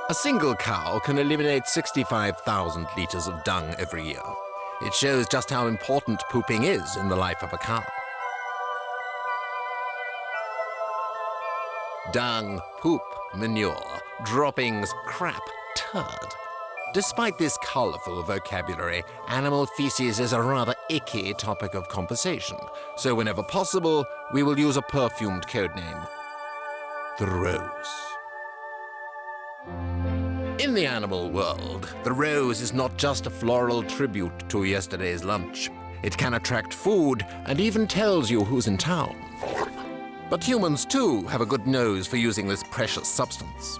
A single cow can eliminate 65,000 litres of dung every year. It shows just how important pooping is in the life of a cow. Dung, poop, manure, droppings, crap, turd. Despite this colourful vocabulary, animal feces is a rather icky topic of conversation, so whenever possible, we will use a perfumed codename: the rose. In the animal world, the rose is not just a floral tribute to yesterday's lunch. It can attract food and even tells you who's in town. But humans, too, have a good nose for using this precious substance.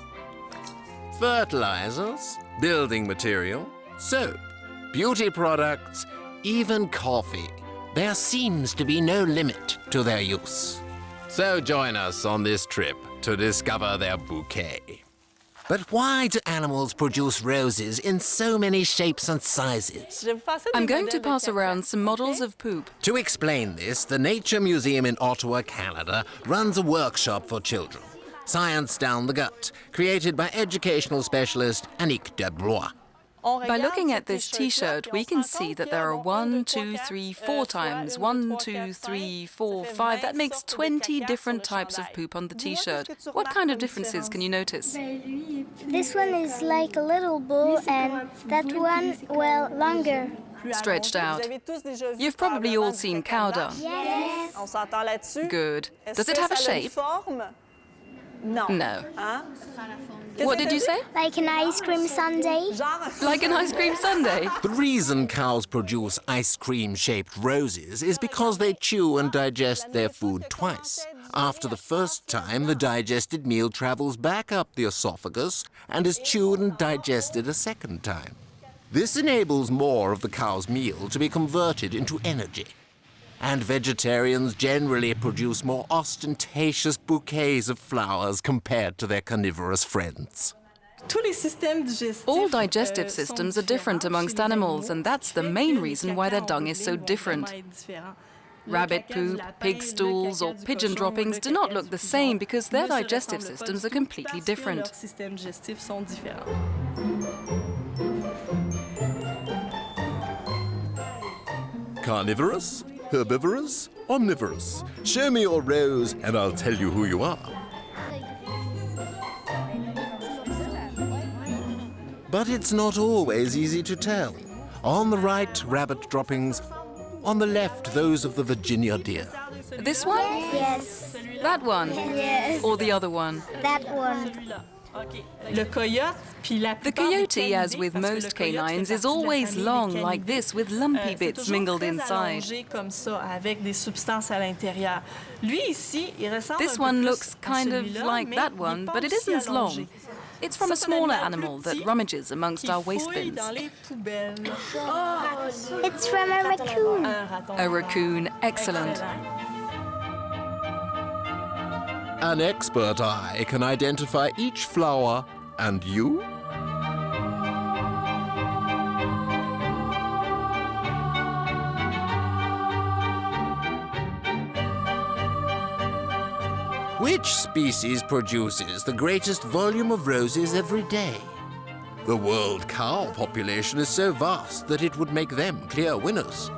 Fertilizers, building material, soap, beauty products, even coffee. There seems to be no limit to their use. So join us on this trip to discover their bouquet. But why do animals produce roses in so many shapes and sizes? I'm going to pass around some models of poop. To explain this, the Nature Museum in Ottawa, Canada, runs a workshop for children. Science Down the Gut, created by educational specialist Annick Deblois. By looking at this T-shirt, we can see that there are 1, 2, 3, 4 times 1, 2, 3, 4, 5. That makes 20 different types of poop on the T-shirt. What kind of differences can you notice? This one is like a little bull, and that one, well, longer. Stretched out. You've probably all seen cow dung. Yes. Good. Does it have a shape? No. What did you say? Like an ice cream sundae. Like an ice cream sundae? The reason cows produce ice cream-shaped roses is because they chew and digest their food twice. After the first time, the digested meal travels back up the esophagus and is chewed and digested a second time. This enables more of the cow's meal to be converted into energy. And vegetarians generally produce more ostentatious bouquets of flowers compared to their carnivorous friends. All digestive systems are different amongst animals, and that's the main reason why their dung is so different. Rabbit poop, pig stools, or pigeon droppings do not look the same because their digestive systems are completely different. Carnivorous? Herbivorous? Omnivorous? Show me your rose and I'll tell you who you are. But it's not always easy to tell. On the right, rabbit droppings. On the left, those of the Virginia deer. This one? Yes. That one? Yes. Or the other one? That one. The coyote, as with most canines, is always long like this, with lumpy bits mingled inside. This one looks kind of like that one, but it isn't as long. It's from a smaller animal that rummages amongst our waste bins. It's from a raccoon. A raccoon, excellent. An expert eye can identify each flower, and you? Which species produces the greatest volume of roses every day? The world cow population is so vast that it would make them clear winners.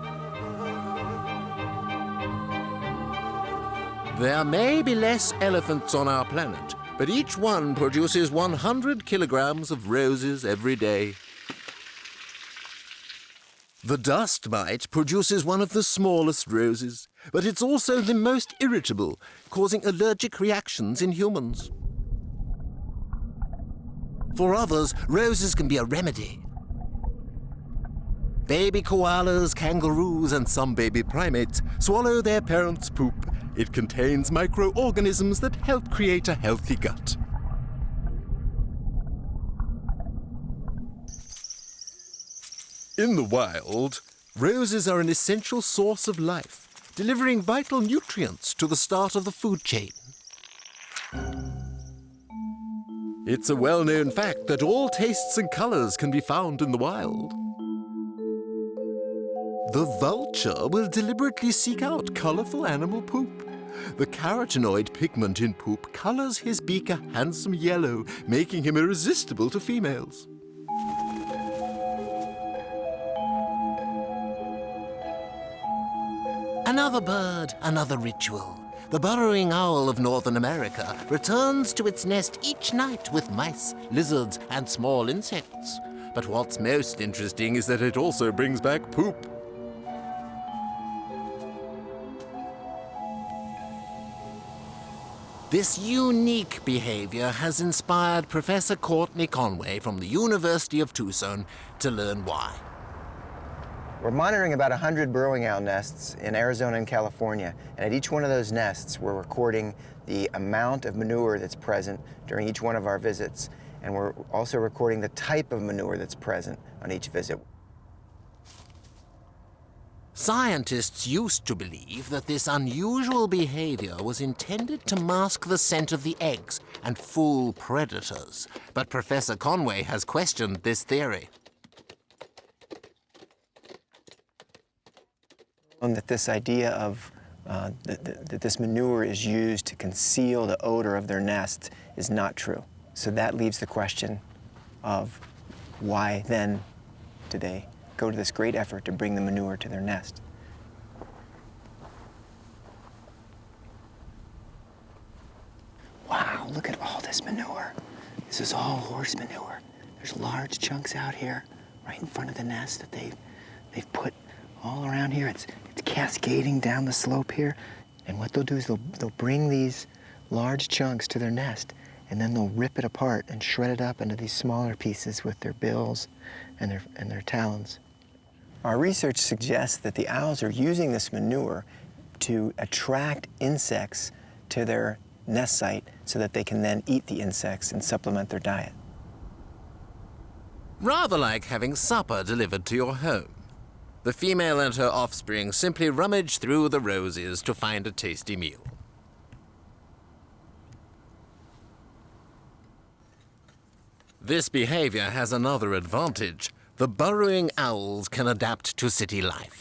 There may be less elephants on our planet, but each one produces 100 kilograms of roses every day. The dust mite produces one of the smallest roses, but it's also the most irritable, causing allergic reactions in humans. For others, roses can be a remedy. Baby koalas, kangaroos, and some baby primates swallow their parents' poop. It contains microorganisms that help create a healthy gut. In the wild, roses are an essential source of life, delivering vital nutrients to the start of the food chain. It's a well-known fact that all tastes and colors can be found in the wild. The vulture will deliberately seek out colorful animal poop. The carotenoid pigment in poop colors his beak a handsome yellow, making him irresistible to females. Another bird, another ritual. The burrowing owl of Northern America returns to its nest each night with mice, lizards, and small insects. But what's most interesting is that it also brings back poop. This unique behavior has inspired Professor Courtney Conway from the University of Tucson to learn why. We're monitoring about 100 burrowing owl nests in Arizona and California, and at each one of those nests we're recording the amount of manure that's present during each one of our visits, and we're also recording the type of manure that's present on each visit. Scientists used to believe that this unusual behavior was intended to mask the scent of the eggs and fool predators, but Professor Conway has questioned this theory. That this idea of that this manure is used to conceal the odor of their nest is not true. So that leaves the question of why then do they go to this great effort to bring the manure to their nest? Wow, look at all this manure. This is all horse manure. There's large chunks out here right in front of the nest that they've put all around here. It's cascading down the slope here. And what they'll do is they'll bring these large chunks to their nest, and then they'll rip it apart and shred it up into these smaller pieces with their bills and their talons. Our research suggests that the owls are using this manure to attract insects to their nest site so that they can then eat the insects and supplement their diet. Rather like having supper delivered to your home. The female and her offspring simply rummage through the roses to find a tasty meal. This behavior has another advantage. The burrowing owls can adapt to city life.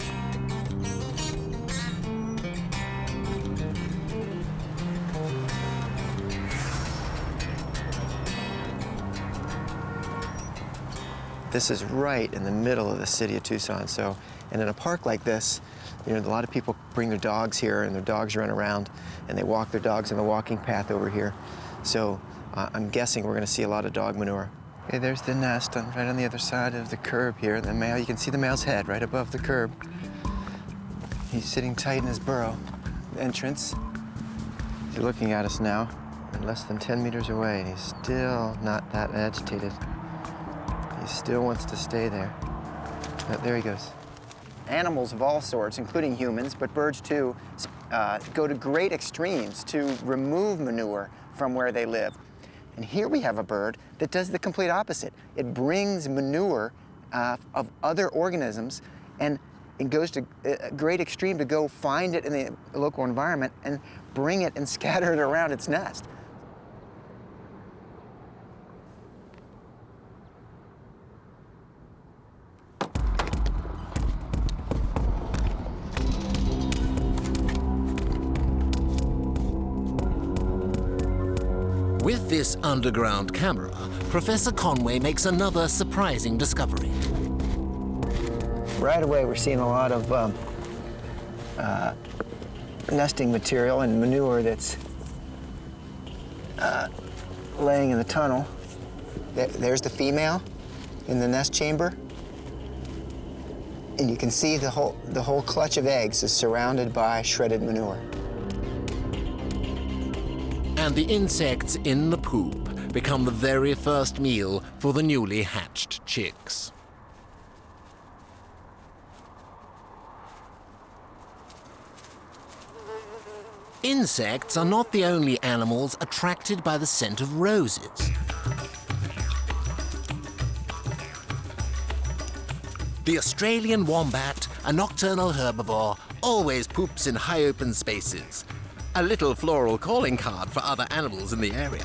This is right in the middle of the city of Tucson. And in a park like this, a lot of people bring their dogs here and their dogs run around and they walk their dogs on the walking path over here. So I'm guessing we're going to see a lot of dog manure. Okay, there's the nest right on the other side of the curb here. The male, you can see the male's head right above the curb. He's sitting tight in his burrow. The entrance. He's looking at us now. We're less than 10 meters away, and he's still not that agitated. He still wants to stay there. Oh, there he goes. Animals of all sorts, including humans, but birds too, go to great extremes to remove manure from where they live. And here we have a bird that does the complete opposite. It brings manure of other organisms and goes to a great extreme to go find it in the local environment and bring it and scatter it around its nest. With this underground camera, Professor Conway makes another surprising discovery. Right away, we're seeing a lot of nesting material and manure that's laying in the tunnel. There's the female in the nest chamber. And you can see the whole clutch of eggs is surrounded by shredded manure. And the insects in the poop become the very first meal for the newly hatched chicks. Insects are not the only animals attracted by the scent of roses. The Australian wombat, a nocturnal herbivore, always poops in high open spaces. A little floral calling card for other animals in the area.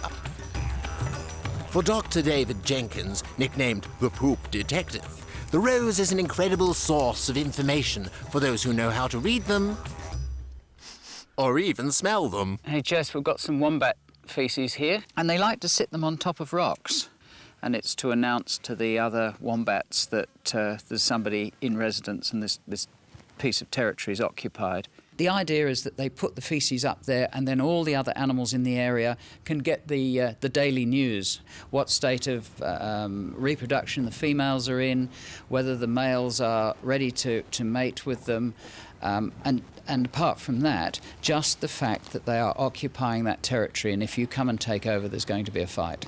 For Dr. David Jenkins, nicknamed the Poop Detective, the rose is an incredible source of information for those who know how to read them or even smell them. Hey Jess, we've got some wombat feces here, and they like to sit them on top of rocks. And it's to announce to the other wombats that there's somebody in residence and this piece of territory is occupied. The idea is that they put the feces up there and then all the other animals in the area can get the daily news, what state of reproduction the females are in, whether the males are ready to mate with them, and apart from that, just the fact that they are occupying that territory, and if you come and take over, there's going to be a fight.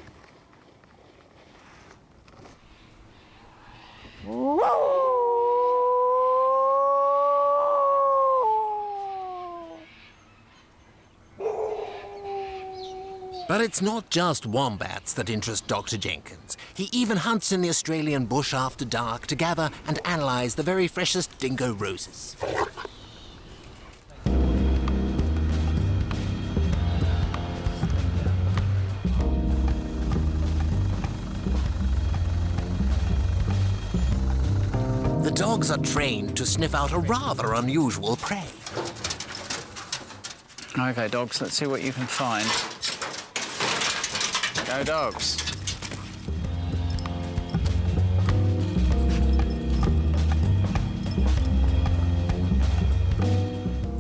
But it's not just wombats that interest Dr. Jenkins. He even hunts in the Australian bush after dark to gather and analyse the very freshest dingo roses. The dogs are trained to sniff out a rather unusual prey. Okay, dogs, let's see what you can find. Go, dogs.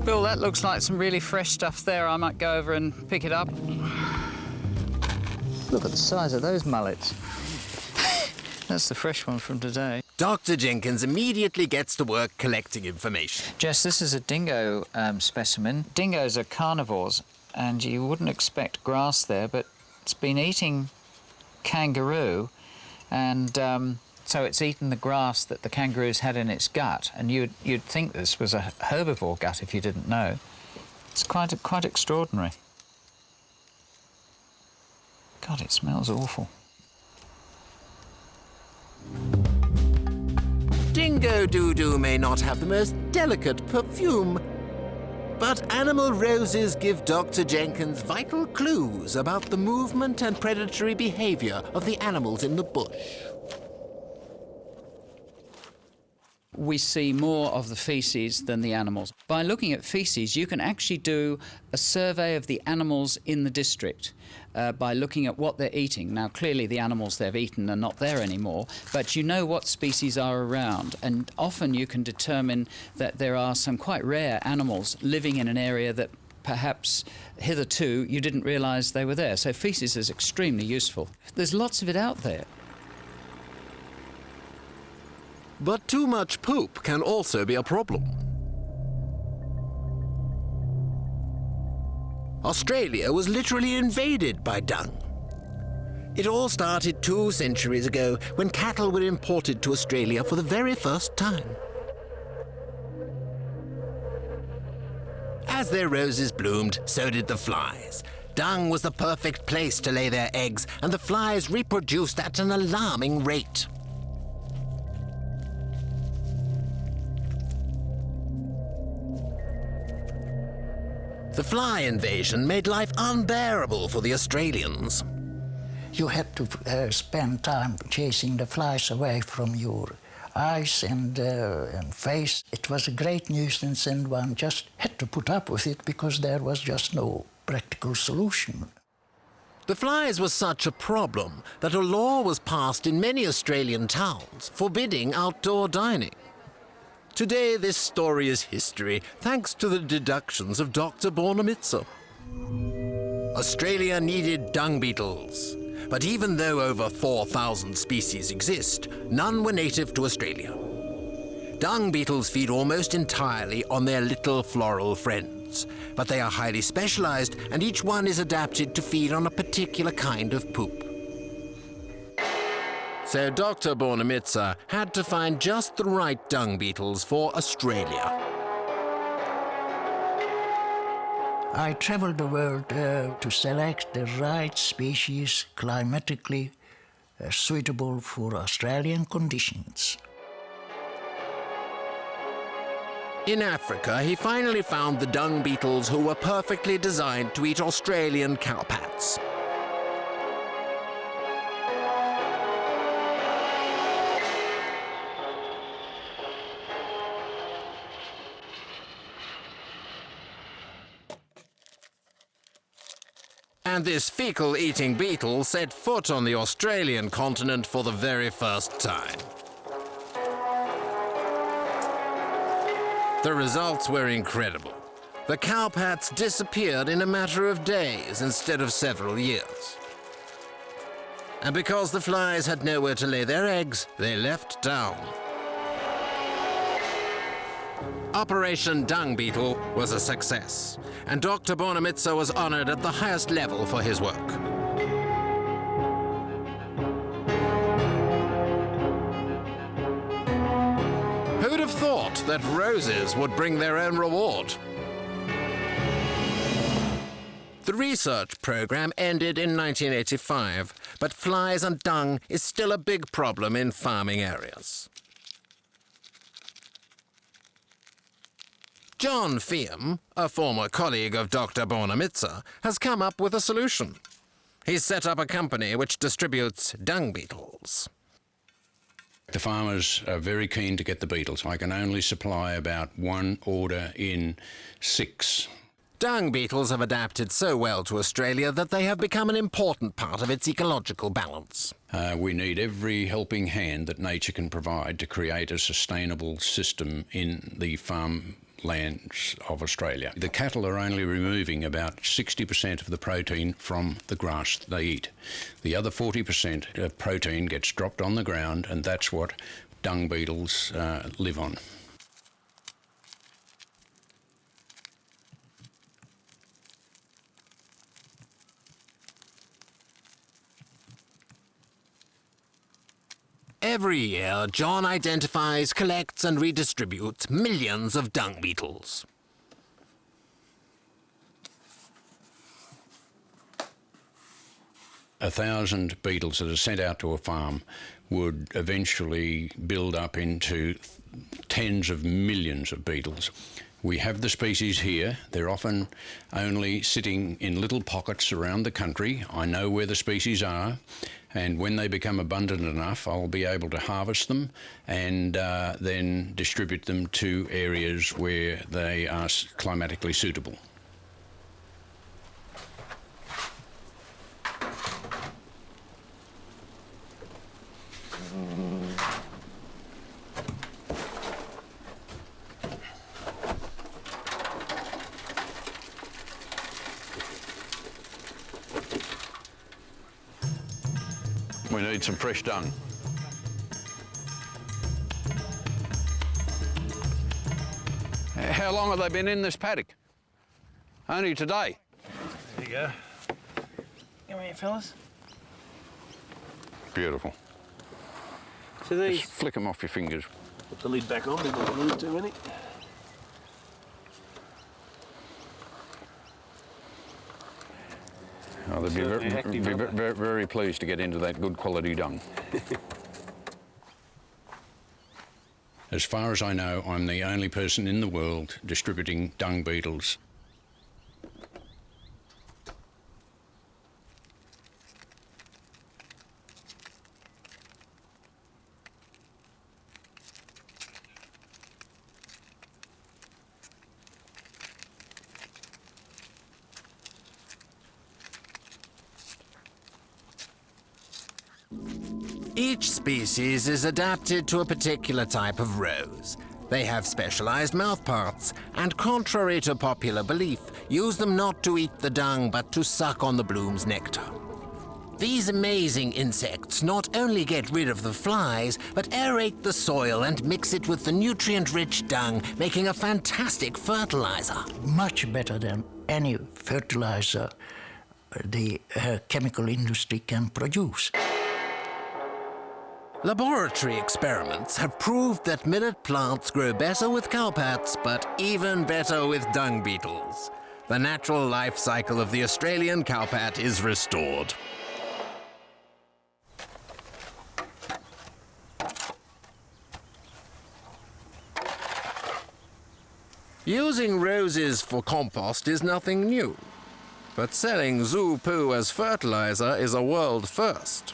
Bill, that looks like some really fresh stuff there. I might go over and pick it up. Look at the size of those mullets. That's the fresh one from today. Dr. Jenkins immediately gets to work collecting information. Jess, this is a dingo specimen. Dingoes are carnivores, and you wouldn't expect grass there, but it's been eating kangaroo, and so it's eaten the grass that the kangaroos had in its gut, and you'd think this was a herbivore gut if you didn't know. It's quite extraordinary. God, it smells awful. Dingo doo-doo may not have the most delicate perfume, but animal roses give Dr. Jenkins vital clues about the movement and predatory behaviour of the animals in the bush. We see more of the feces than the animals. By looking at feces, you can actually do a survey of the animals in the district by looking at what they're eating. Now, clearly the animals they've eaten are not there anymore, but you know what species are around, and often you can determine that there are some quite rare animals living in an area that perhaps hitherto you didn't realise they were there. So feces is extremely useful. There's lots of it out there. But too much poop can also be a problem. Australia was literally invaded by dung. It all started 2 centuries ago when cattle were imported to Australia for the very first time. As their roses bloomed, so did the flies. Dung was the perfect place to lay their eggs, and the flies reproduced at an alarming rate. The fly invasion made life unbearable for the Australians. You had to spend time chasing the flies away from your eyes and face. It was a great nuisance, and one just had to put up with it because there was just no practical solution. The flies were such a problem that a law was passed in many Australian towns forbidding outdoor dining. Today, this story is history, thanks to the deductions of Dr. Bornemisza. Australia needed dung beetles, but even though over 4,000 species exist, none were native to Australia. Dung beetles feed almost entirely on their little floral friends, but they are highly specialized, and each one is adapted to feed on a particular kind of poop. So Dr. Bornemisza had to find just the right dung beetles for Australia. I traveled the world to select the right species climatically suitable for Australian conditions. In Africa, he finally found the dung beetles who were perfectly designed to eat Australian cowpats. And this fecal-eating beetle set foot on the Australian continent for the very first time. The results were incredible. The cowpats disappeared in a matter of days instead of several years. And because the flies had nowhere to lay their eggs, they left town. Operation Dung Beetle was a success, and Dr. Bonamitsa was honored at the highest level for his work. Who'd have thought that roses would bring their own reward? The research program ended in 1985, but flies and dung is still a big problem in farming areas. John Fiam, a former colleague of Dr. Bonamitsa, has come up with a solution. He's set up a company which distributes dung beetles. The farmers are very keen to get the beetles. I can only supply about 1 order in 6. Dung beetles have adapted so well to Australia that they have become an important part of its ecological balance. We need every helping hand that nature can provide to create a sustainable system in the farm lands of Australia. The cattle are only removing about 60% of the protein from the grass they eat. The other 40% of protein gets dropped on the ground, and that's what dung beetles live on. Every year, John identifies, collects and redistributes millions of dung beetles. A 1,000 beetles that are sent out to a farm would eventually build up into tens of millions of beetles. We have the species here. They're often only sitting in little pockets around the country. I know where the species are, and when they become abundant enough, I'll be able to harvest them and then distribute them to areas where they are climatically suitable. We need some fresh dung. How long have they been in this paddock? Only today. There you go. Come here, fellas. Beautiful. So these... Just flick them off your fingers. Put the lid back on, we don't lose too many. Oh, they'd be very pleased to get into that good quality dung. As far as I know, I'm the only person in the world distributing dung beetles. Each species is adapted to a particular type of rose. They have specialized mouthparts, and contrary to popular belief, use them not to eat the dung but to suck on the bloom's nectar. These amazing insects not only get rid of the flies, but aerate the soil and mix it with the nutrient-rich dung, making a fantastic fertilizer. Much better than any fertilizer the chemical industry can produce. Laboratory experiments have proved that millet plants grow better with cowpats, but even better with dung beetles. The natural life cycle of the Australian cowpat is restored. Using roses for compost is nothing new, but selling zoo poo as fertilizer is a world first.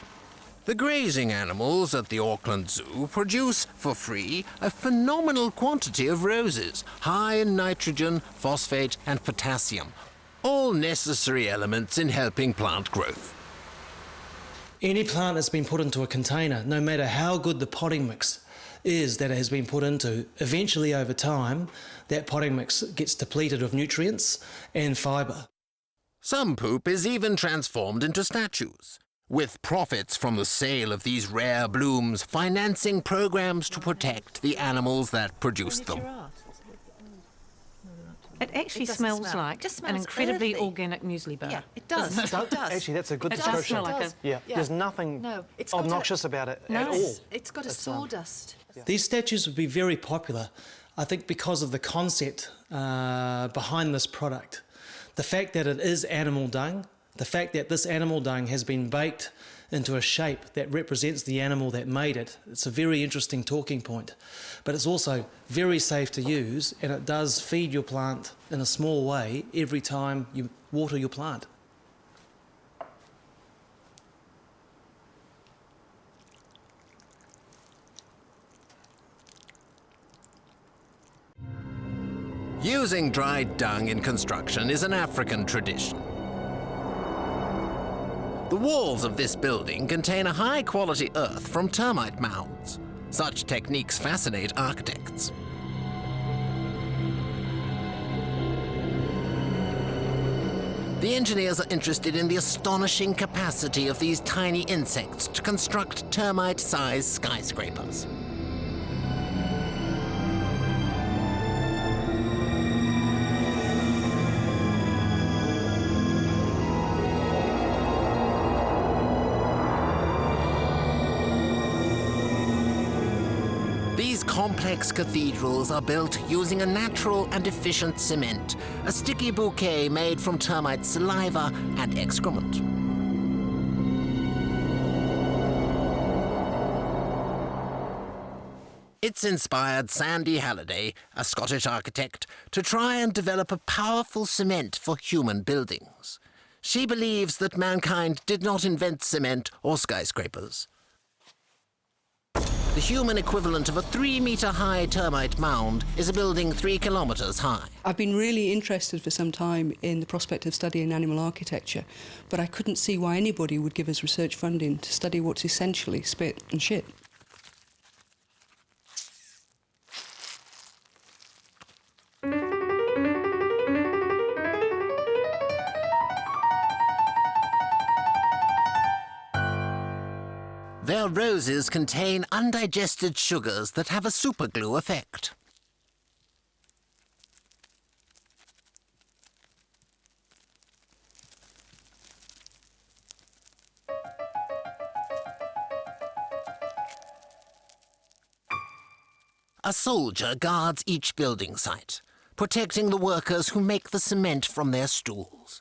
The grazing animals at the Auckland Zoo produce, for free, a phenomenal quantity of roses, high in nitrogen, phosphate and potassium, All necessary elements in helping plant growth. Any plant that's been put into a container, no matter how good the potting mix is that it has been put into, eventually over time, that potting mix gets depleted of nutrients and fibre. Some poop is even transformed into statues, with profits from the sale of these rare blooms financing programs to protect the animals that produce them. It actually smells like an incredibly organic muesli bar. Yeah, it does. It does. Actually, that's a good It does description. smell like Yeah, there's nothing obnoxious about it at all. It's got a sawdust. These statues would be very popular, I think, because of the concept behind this product. The fact that it is animal dung, the fact that this animal dung has been baked into a shape that represents the animal that made it. It's a very interesting talking point. But it's also very safe to use, and it does feed your plant in a small way every time you water your plant. Using dried dung in construction is an African tradition. The walls of this building contain a high-quality earth from termite mounds. Such techniques fascinate architects. The engineers are interested in the astonishing capacity of these tiny insects to construct termite-sized skyscrapers. These complex cathedrals are built using a natural and efficient cement, a sticky bouquet made from termite saliva and excrement. It's inspired Sandy Halliday, a Scottish architect, to try and develop a powerful cement for human buildings. She believes that mankind did not invent cement or skyscrapers. The human equivalent of a 3-metre-high termite mound is a building 3 kilometres high. I've been really interested for some time in the prospect of studying animal architecture, but I couldn't see why anybody would give us research funding to study what's essentially spit and shit. Their roses contain undigested sugars that have a superglue effect. A soldier guards each building site, protecting the workers who make the cement from their stools.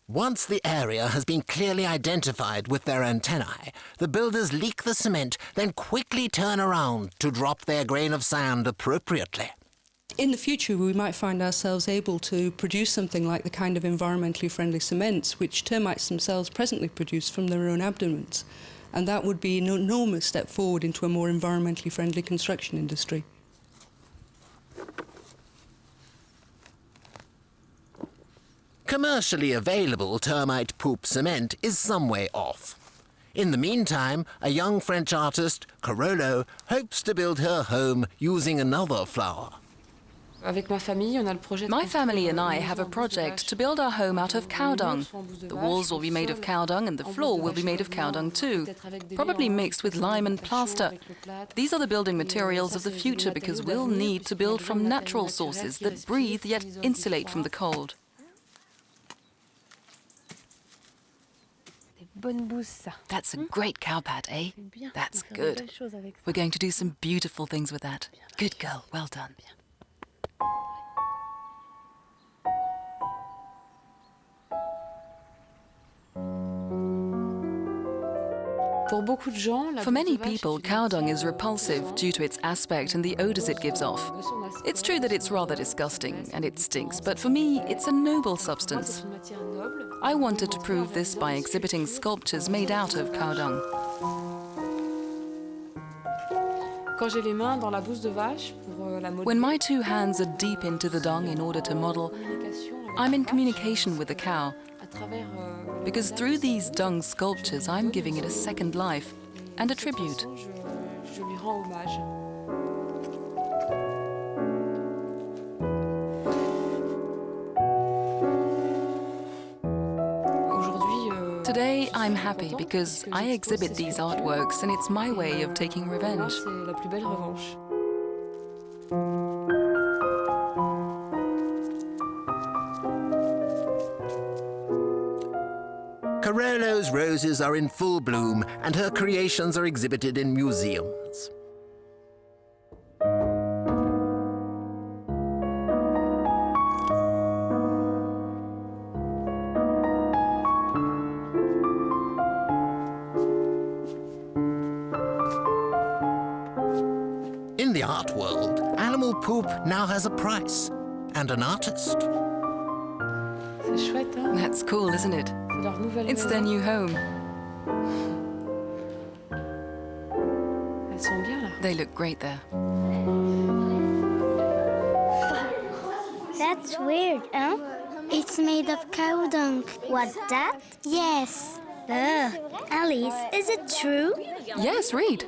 Once the area has been clearly identified with their antennae, the builders leak the cement, then quickly turn around to drop their grain of sand appropriately. In the future, we might find ourselves able to produce something like the kind of environmentally friendly cements which termites themselves presently produce from their own abdomens. And that would be an enormous step forward into a more environmentally friendly construction industry. Commercially available termite poop cement is some way off. In the meantime, a young French artist, Carolo, hopes to build her home using another flower. My family and I have a project to build our home out of cow dung. The walls will be made of cow dung and the floor will be made of cow dung too, probably mixed with lime and plaster. These are the building materials of the future because we'll need to build from natural sources that breathe yet insulate from the cold. That's a great cow pat, eh? That's good. We're going to do some beautiful things with that. Good girl, well done. For many people, cow dung is repulsive due to its aspect and the odours it gives off. It's true that it's rather disgusting and it stinks, but for me, it's a noble substance. I wanted to prove this by exhibiting sculptures made out of cow dung. When my two hands are deep into the dung in order to model, I'm in communication with the cow, because through these dung sculptures, I'm giving it a second life and a tribute. Today, I'm happy because I exhibit these artworks and it's my way of taking revenge. Carollo's roses are in full bloom and her creations are exhibited in museums. In the art world, animal poop now has a price and an artist. That's cool, isn't it? It's their new home. They look great there. That's weird, huh? It's made of cow dung. What's that? Yes. Ugh. Alice, is it true? Yes, read.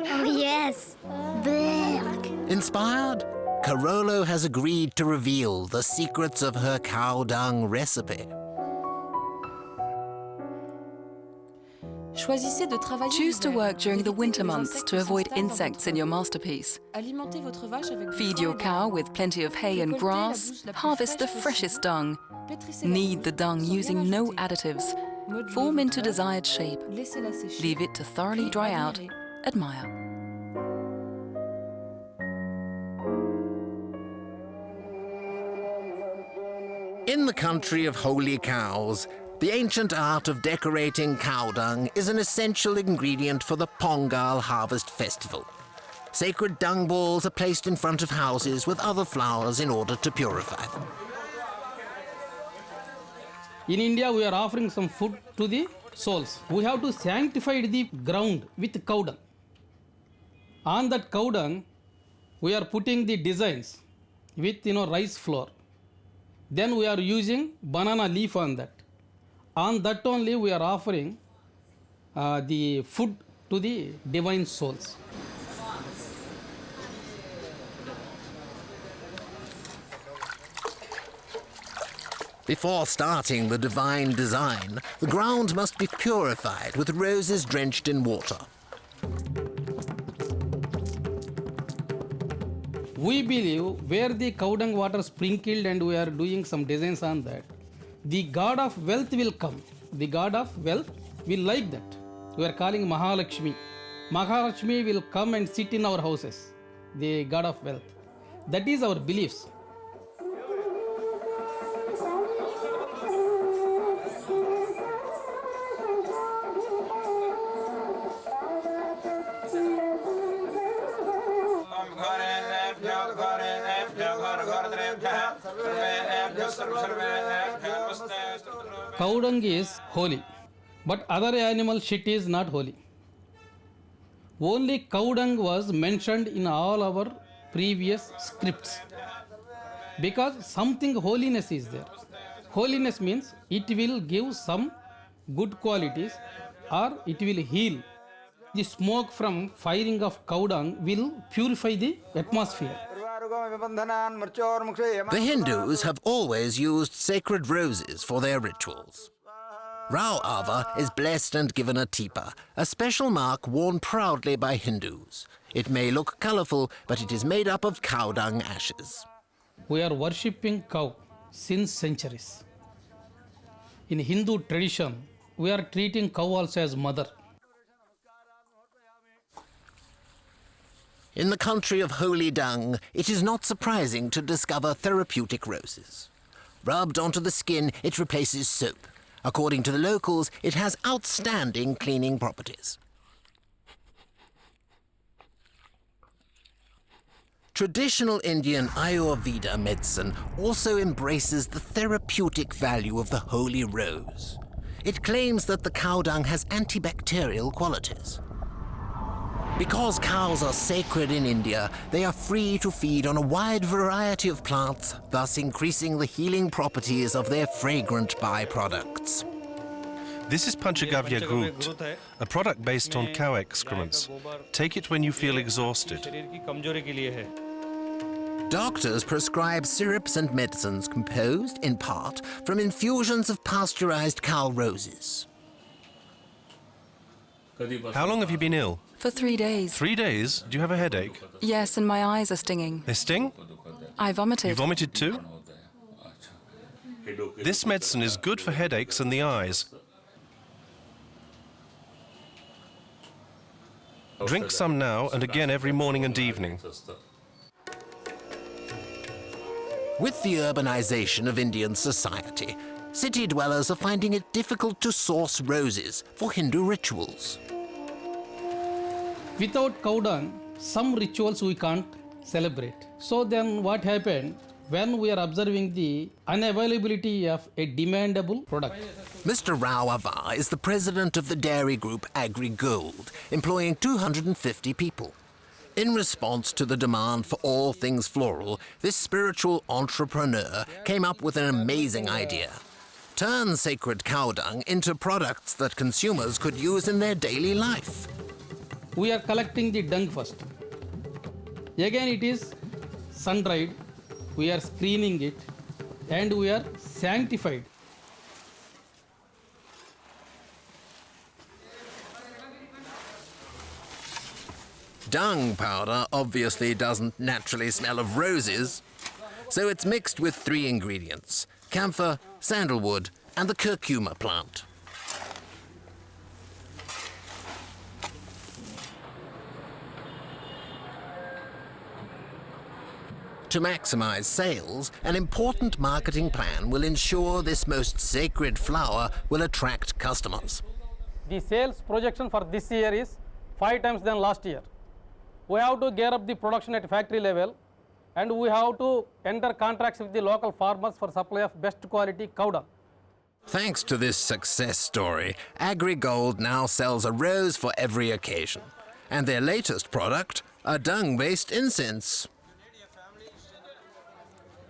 Oh, yes. Berg. Inspired, Carollo has agreed to reveal the secrets of her cow dung recipe. Choose to work during the winter months to avoid insects in your masterpiece. Feed your cow with plenty of hay and grass. Harvest the freshest dung. Knead the dung using no additives. Form into desired shape. Leave it to thoroughly dry out. Admire. In the country of holy cows, the ancient art of decorating cow dung is an essential ingredient for the Pongal Harvest Festival. Sacred dung balls are placed in front of houses with other flowers in order to purify them. In India, we are offering some food to the souls. We have to sanctify the ground with cow dung. On that cow dung, we are putting the designs with rice flour. Then we are using banana leaf on that. On that only we are offering the food to the divine souls. Before starting the divine design, the ground must be purified with roses drenched in water. We believe where the cow dung water sprinkled and we are doing some designs on that, the god of wealth will come. The god of wealth will like that. We are calling Mahalakshmi. Mahalakshmi will come and sit in our houses, the god of wealth. That is our beliefs. Cow dung is holy, but other animal shit is not holy. Only cow dung was mentioned in all our previous scripts because something holiness is there. Holiness means it will give some good qualities or it will heal. The smoke from firing of cow dung will purify the atmosphere. The Hindus have always used sacred roses for their rituals. Rao Ava is blessed and given a tipa, a special mark worn proudly by Hindus. It may look colorful, but it is made up of cow dung ashes. We are worshipping cow since centuries. In Hindu tradition, we are treating cow also as mother. In the country of holy dung, it is not surprising to discover therapeutic roses. Rubbed onto the skin, it replaces soap. According to the locals, it has outstanding cleaning properties. Traditional Indian Ayurveda medicine also embraces the therapeutic value of the holy rose. It claims that the cow dung has antibacterial qualities. Because cows are sacred in India, they are free to feed on a wide variety of plants, thus increasing the healing properties of their fragrant byproducts. This is Panchagavya Groot, a product based on cow excrements. Take it when you feel exhausted. Doctors prescribe syrups and medicines composed, in part, from infusions of pasteurized cow roses. How long have you been ill? For 3 days. 3 days? Do you have a headache? Yes, and my eyes are stinging. They sting? I vomited. You vomited too? This medicine is good for headaches and the eyes. Drink some now and again every morning and evening. With the urbanization of Indian society, city dwellers are finding it difficult to source roses for Hindu rituals. Without cow dung, some rituals we can't celebrate. So then what happened? When we are observing the unavailability of a demandable product. Mr. Rao Avar is the president of the dairy group Agri-Gold, employing 250 people. In response to the demand for all things floral, this spiritual entrepreneur came up with an amazing idea. Turn sacred cow dung into products that consumers could use in their daily life. We are collecting the dung first. Again it is sun-dried. We are screening it and we are sanctified. Dung powder obviously doesn't naturally smell of roses, so it's mixed with 3 ingredients: camphor, sandalwood, and the curcuma plant. To maximize sales, an important marketing plan will ensure this most sacred flower will attract customers. The sales projection for this year is 5 times than last year. We have to gear up the production at factory level and we have to enter contracts with the local farmers for supply of best quality cow dung. Thanks to this success story, Agri-Gold now sells a rose for every occasion. And their latest product, a dung-based incense.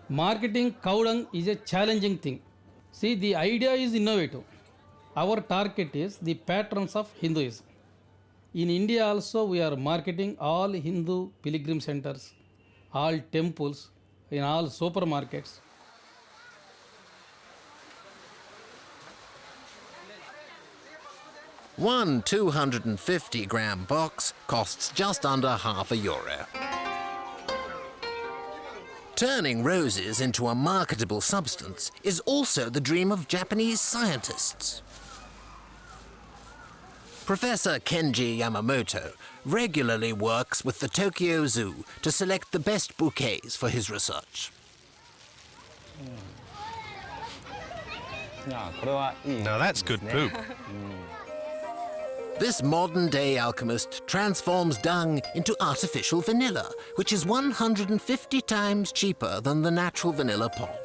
Marketing cow dung is a challenging thing. See, the idea is innovative. Our target is the patrons of Hinduism. In India also we are marketing all Hindu pilgrim centers, all temples, in all supermarkets. One 250-gram box costs just under €0.50. Turning roses into a marketable substance is also the dream of Japanese scientists. Professor Kenji Yamamoto regularly works with the Tokyo Zoo to select the best bouquets for his research. Now that's good poop. This modern-day alchemist transforms dung into artificial vanilla, which is 150 times cheaper than the natural vanilla pod.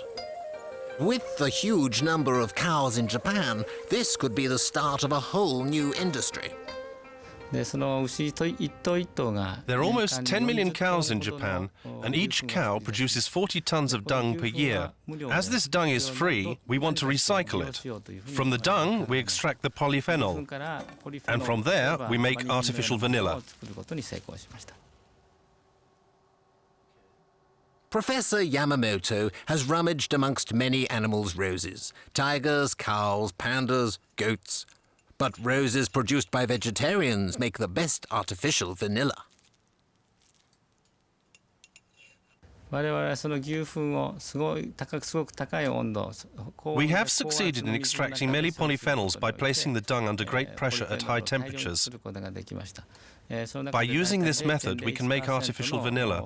With the huge number of cows in Japan, this could be the start of a whole new industry. There are almost 10 million cows in Japan, and each cow produces 40 tons of dung per year. As this dung is free, we want to recycle it. From the dung, we extract the polyphenol, and from there, we make artificial vanilla. Professor Yamamoto has rummaged amongst many animals' roses: tigers, cows, pandas, goats. But roses produced by vegetarians make the best artificial vanilla. We have succeeded in extracting many polyphenols by placing the dung under great pressure at high temperatures. By using this method, we can make artificial vanilla.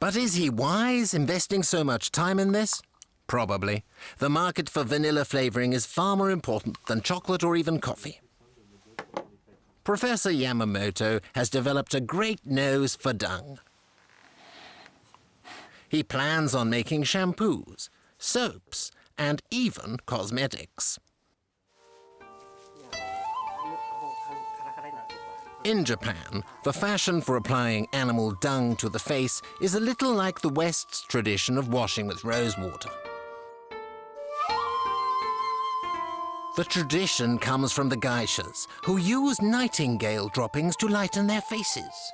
But is he wise investing so much time in this? Probably. The market for vanilla flavoring is far more important than chocolate or even coffee. Professor Yamamoto has developed a great nose for dung. He plans on making shampoos, soaps, and even cosmetics. In Japan, the fashion for applying animal dung to the face is a little like the West's tradition of washing with rose water. The tradition comes from the geishas, who use nightingale droppings to lighten their faces.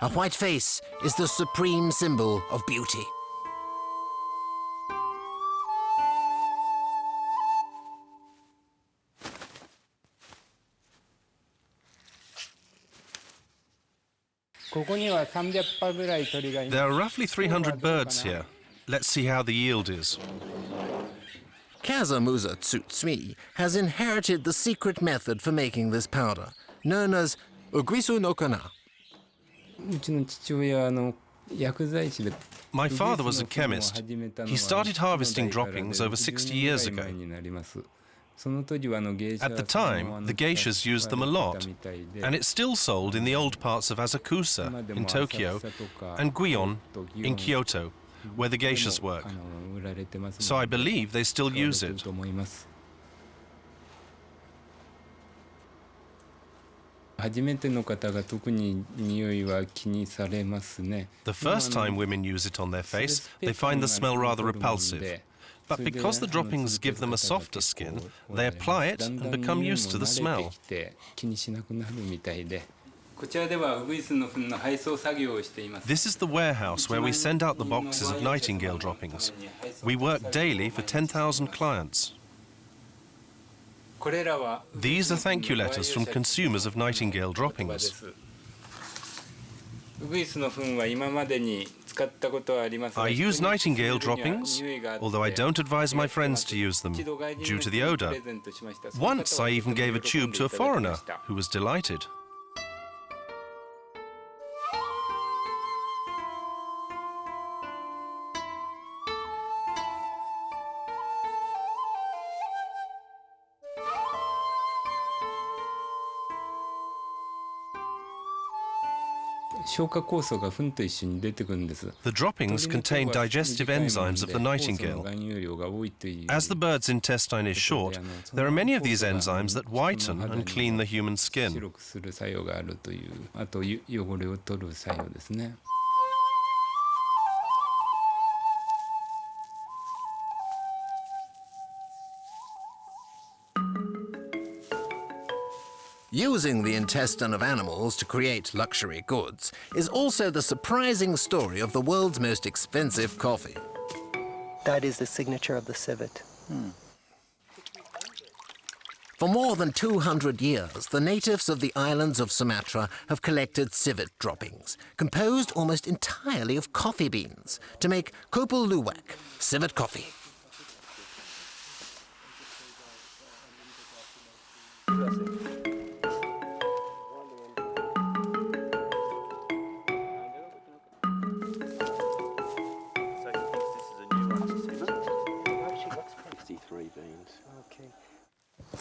A white face is the supreme symbol of beauty. There are roughly 300 birds here. Let's see how the yield is. Kazamusa Tsutsui has inherited the secret method for making this powder, known as Uguisu no kana. My father was a chemist. He started harvesting droppings over 60 years ago. At the time, the geishas used them a lot, and it's still sold in the old parts of Asakusa in Tokyo and Gion in Kyoto, where the geishas work. So I believe they still use it. The first time women use it on their face, they find the smell rather repulsive. But because the droppings give them a softer skin, they apply it and become used to the smell. This is the warehouse where we send out the boxes of nightingale droppings. We work daily for 10,000 clients. These are thank you letters from consumers of nightingale droppings. I use nightingale droppings, although I don't advise my friends to use them due to the odor. Once I even gave a tube to a foreigner who was delighted. The droppings contain digestive enzymes of the nightingale. As the bird's intestine is short, there are many of these enzymes that whiten and clean the human skin. Using the intestine of animals to create luxury goods is also the surprising story of the world's most expensive coffee. That is the signature of the civet. For more than 200 years, the natives of the islands of Sumatra have collected civet droppings, composed almost entirely of coffee beans, to make kopi luwak, civet coffee.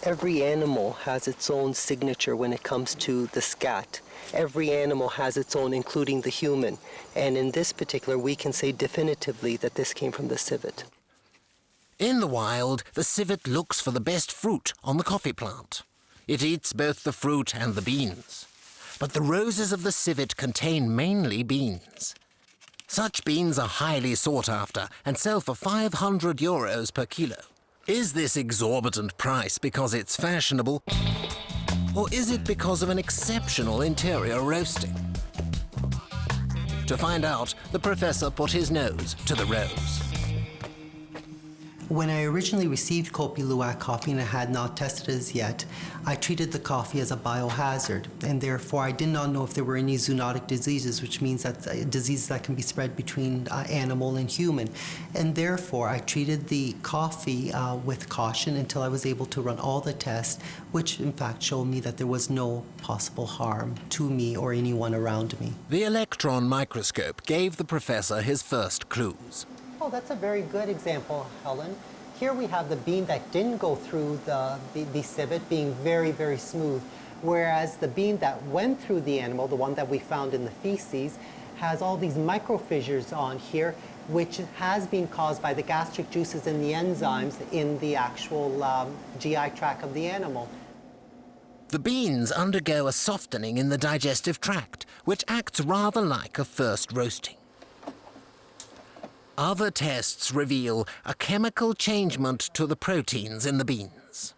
Every animal has its own signature when it comes to the scat. Every animal has its own, including the human. And in this particular, we can say definitively that this came from the civet. In the wild, the civet looks for the best fruit on the coffee plant. It eats both the fruit and the beans. But the roses of the civet contain mainly beans. Such beans are highly sought after and sell for €500 per kilo. Is this exorbitant price because it's fashionable, or is it because of an exceptional interior roasting? To find out, the professor put his nose to the rose. When I originally received kopi luwak coffee and I had not tested it as yet, I treated the coffee as a biohazard, and therefore I did not know if there were any zoonotic diseases, which means that diseases that can be spread between animal and human. And therefore I treated the coffee with caution until I was able to run all the tests, which in fact showed me that there was no possible harm to me or anyone around me. The electron microscope gave the professor his first clues. Oh, that's a very good example, Helen. Here we have the bean that didn't go through the civet being very, very smooth, whereas the bean that went through the animal, the one that we found in the feces, has all these microfissures on here, which has been caused by the gastric juices and the enzymes in the actual GI tract of the animal. The beans undergo a softening in the digestive tract, which acts rather like a first roasting. Other tests reveal a chemical changement to the proteins in the beans.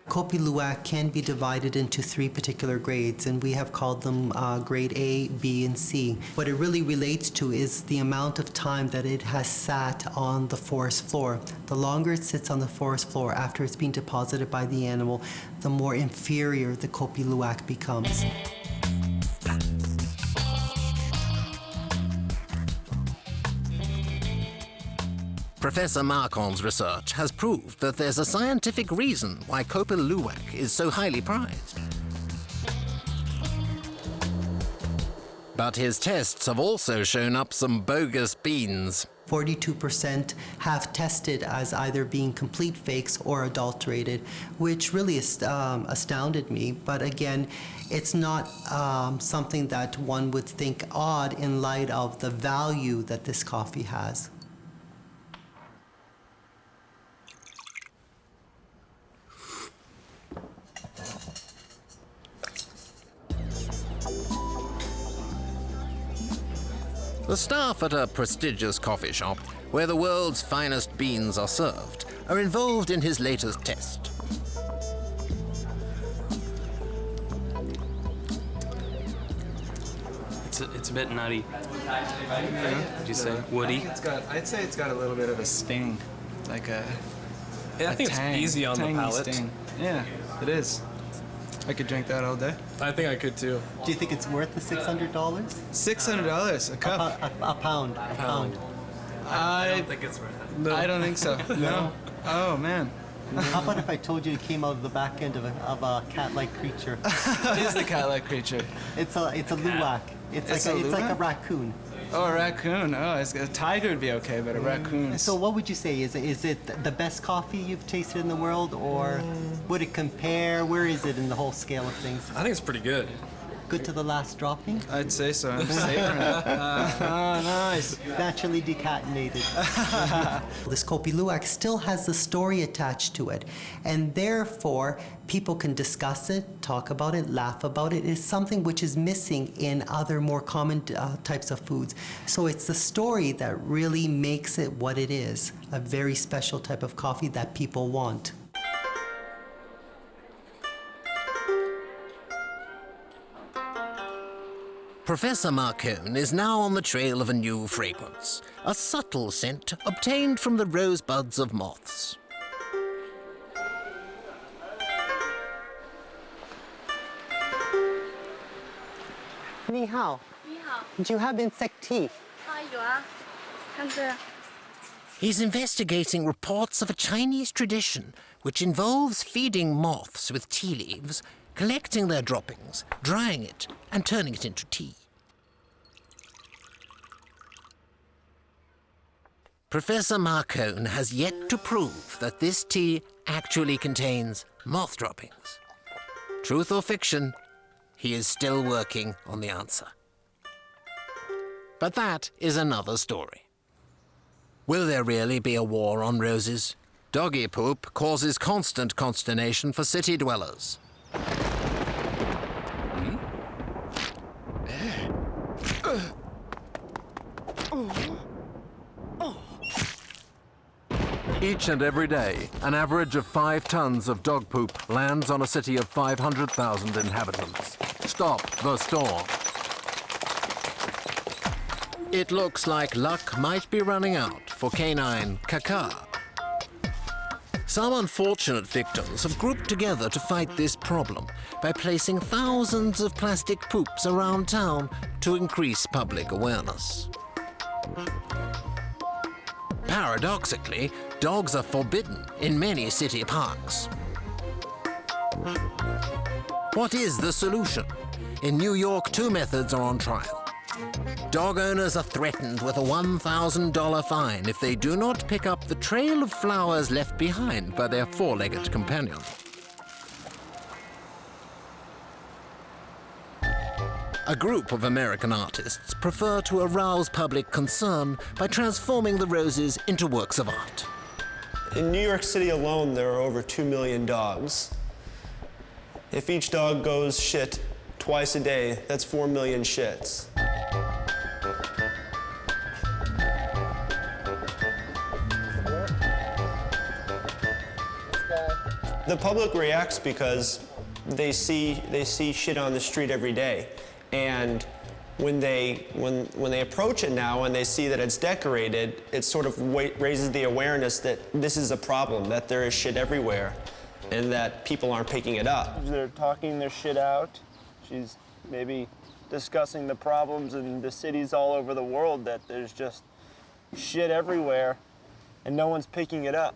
Kopi Luwak can be divided into 3 particular grades, and we have called them grade A, B, and C. What it really relates to is the amount of time that it has sat on the forest floor. The longer it sits on the forest floor after it's been deposited by the animal, the more inferior the Kopi Luwak becomes. Professor Marcon's research has proved that there's a scientific reason why Kopi Luwak is so highly prized. But his tests have also shown up some bogus beans. 42% have tested as either being complete fakes or adulterated, which really astounded me. But again, it's not something that one would think odd in light of the value that this coffee has. The staff at a prestigious coffee shop, where the world's finest beans are served, are involved in his latest test. It's a bit nutty. Would you say woody? I'd say it's got a little bit of a sting, like a. Yeah, I think tang, it's easy on the palate. Sting. Yeah, it is. I could drink that all day. I think I could too. Do you think it's worth the $600? $600 a cup. A pound. A pound. I don't think it's worth it. No. I don't think so. No. Oh man. How about if I told you it came out of the back end of a cat-like creature? What is the cat-like creature? It's a luwak. It's like a raccoon. Oh, a raccoon. Oh, a tiger would be okay, but a raccoon. So what would you say? Is it the best coffee you've tasted in the world, or would it compare? Where is it in the whole scale of things? I think it's pretty good. Good to the last dropping? I'd say so. I'm savoring it. Oh, nice. Naturally decatenated. This Kopi Luwak still has the story attached to it, and therefore people can discuss it, talk about it, laugh about it. It's something which is missing in other more common types of foods. So it's the story that really makes it what it is, a very special type of coffee that people want. Professor Marcone is now on the trail of a new fragrance, a subtle scent obtained from the rosebuds of moths. Ni hao. Do you have insect tea? He's investigating reports of a Chinese tradition which involves feeding moths with tea leaves, collecting their droppings, drying it, and turning it into tea. Professor Marcone has yet to prove that this tea actually contains moth droppings. Truth or fiction, he is still working on the answer. But that is another story. Will there really be a war on roses? Doggy poop causes constant consternation for city dwellers. Each and every day, an average of 5 tons of dog poop lands on a city of 500,000 inhabitants. Stop the storm. It looks like luck might be running out for canine Kaka. Some unfortunate victims have grouped together to fight this problem by placing thousands of plastic poops around town to increase public awareness. Paradoxically, dogs are forbidden in many city parks. What is the solution? In New York, 2 methods are on trial. Dog owners are threatened with a $1,000 fine if they do not pick up the trail of flowers left behind by their 4-legged companion. A group of American artists prefer to arouse public concern by transforming the roses into works of art. In New York City alone, there are over 2 million dogs. If each dog goes shit twice a day, that's 4 million shits. The public reacts because they see shit on the street every day, and when they approach it now and they see that it's decorated, it sort of raises the awareness that this is a problem, that there is shit everywhere, and that people aren't picking it up. They're talking their shit out. She's maybe discussing the problems in the cities all over the world, that there's just shit everywhere and no one's picking it up.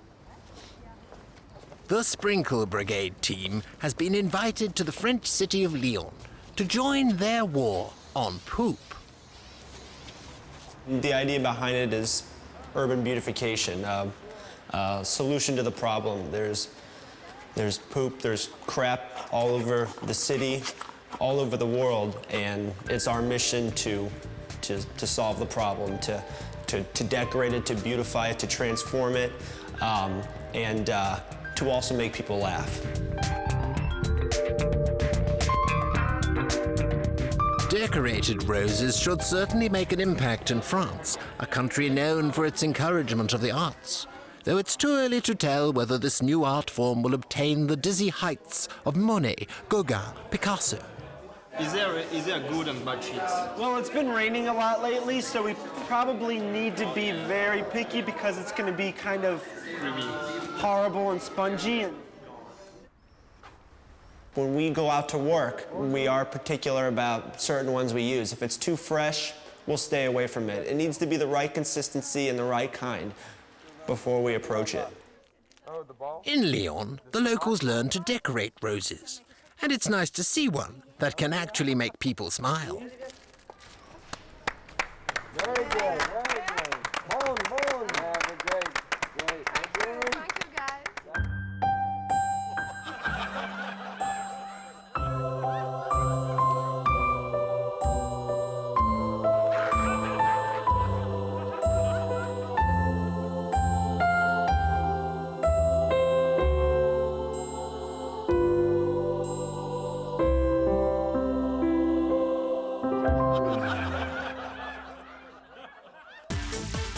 The Sprinkle Brigade team has been invited to the French city of Lyon to join their war on poop. The idea behind it is urban beautification, a solution to the problem. There's poop, there's crap all over the city, all over the world, and it's our mission to solve the problem, to decorate it, to beautify it, to transform it, and to also make people laugh. Decorated roses should certainly make an impact in France, a country known for its encouragement of the arts. Though it's too early to tell whether this new art form will obtain the dizzy heights of Monet, Gauguin, Picasso. Is there good and bad shits? Well, it's been raining a lot lately, so we probably need to be very picky because it's going to be kind of horrible and spongy. When we go out to work, we are particular about certain ones we use. If it's too fresh, we'll stay away from it. It needs to be the right consistency and the right kind before we approach it. In Lyon, the locals learn to decorate roses, and it's nice to see one that can actually make people smile. Very good, very good. Moon. Have a great. Thank you, guys.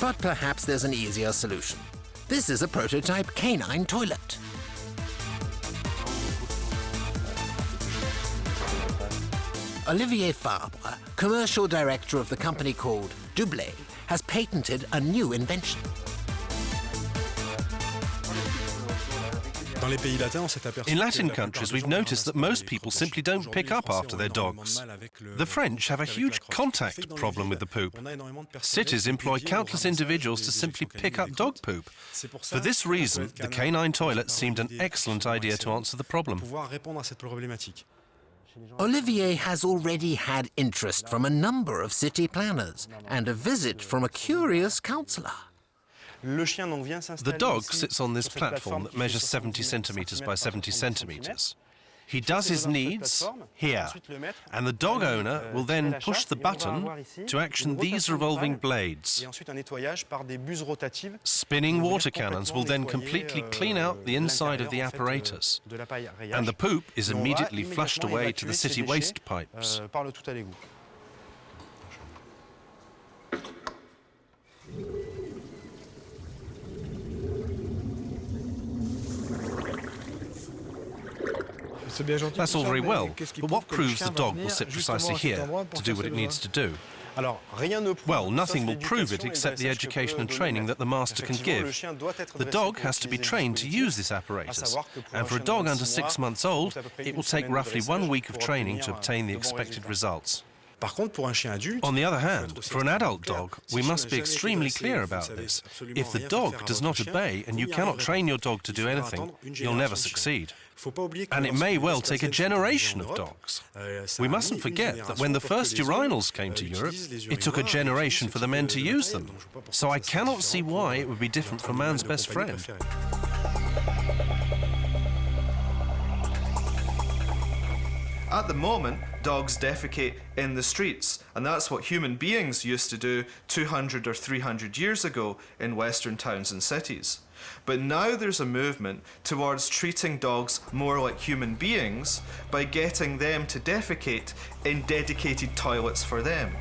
But perhaps there's an easier solution. This is a prototype canine toilet. Olivier Fabre, commercial director of the company called Doublé, has patented a new invention. In Latin countries, we've noticed that most people simply don't pick up after their dogs. The French have a huge contact problem with the poop. Cities employ countless individuals to simply pick up dog poop. For this reason, the canine toilet seemed an excellent idea to answer the problem. Olivier has already had interest from a number of city planners and a visit from a curious councillor. The dog sits on this platform that measures 70 centimetres by 70 centimetres. He does his needs here, and the dog owner will then push the button to action these revolving blades. Spinning water cannons will then completely clean out the inside of the apparatus, and the poop is immediately flushed away to the city waste pipes. That's all very well, but what proves the dog will sit precisely here to do what it needs to do? Well, nothing will prove it except the education and training that the master can give. The dog has to be trained to use this apparatus, and for a dog under 6 months old, it will take roughly 1 week of training to obtain the expected results. On the other hand, for an adult dog, we must be extremely clear about this. If the dog does not obey and you cannot train your dog to do anything, you'll never succeed. And it may well take a generation of dogs. We mustn't forget that when the first urinals came to Europe, it took a generation for the men to use them. So I cannot see why it would be different from man's best friend. At the moment, dogs defecate in the streets, and that's what human beings used to do 200 or 300 years ago in Western towns and cities. But now there's a movement towards treating dogs more like human beings by getting them to defecate in dedicated toilets for them.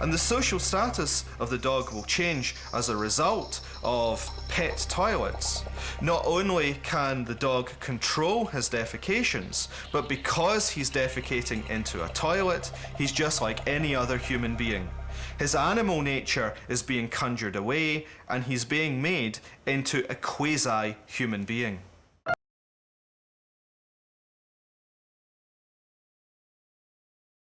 And the social status of the dog will change as a result of pet toilets. Not only can the dog control his defecations, but because he's defecating into a toilet, he's just like any other human being. His animal nature is being conjured away, and he's being made into a quasi-human being.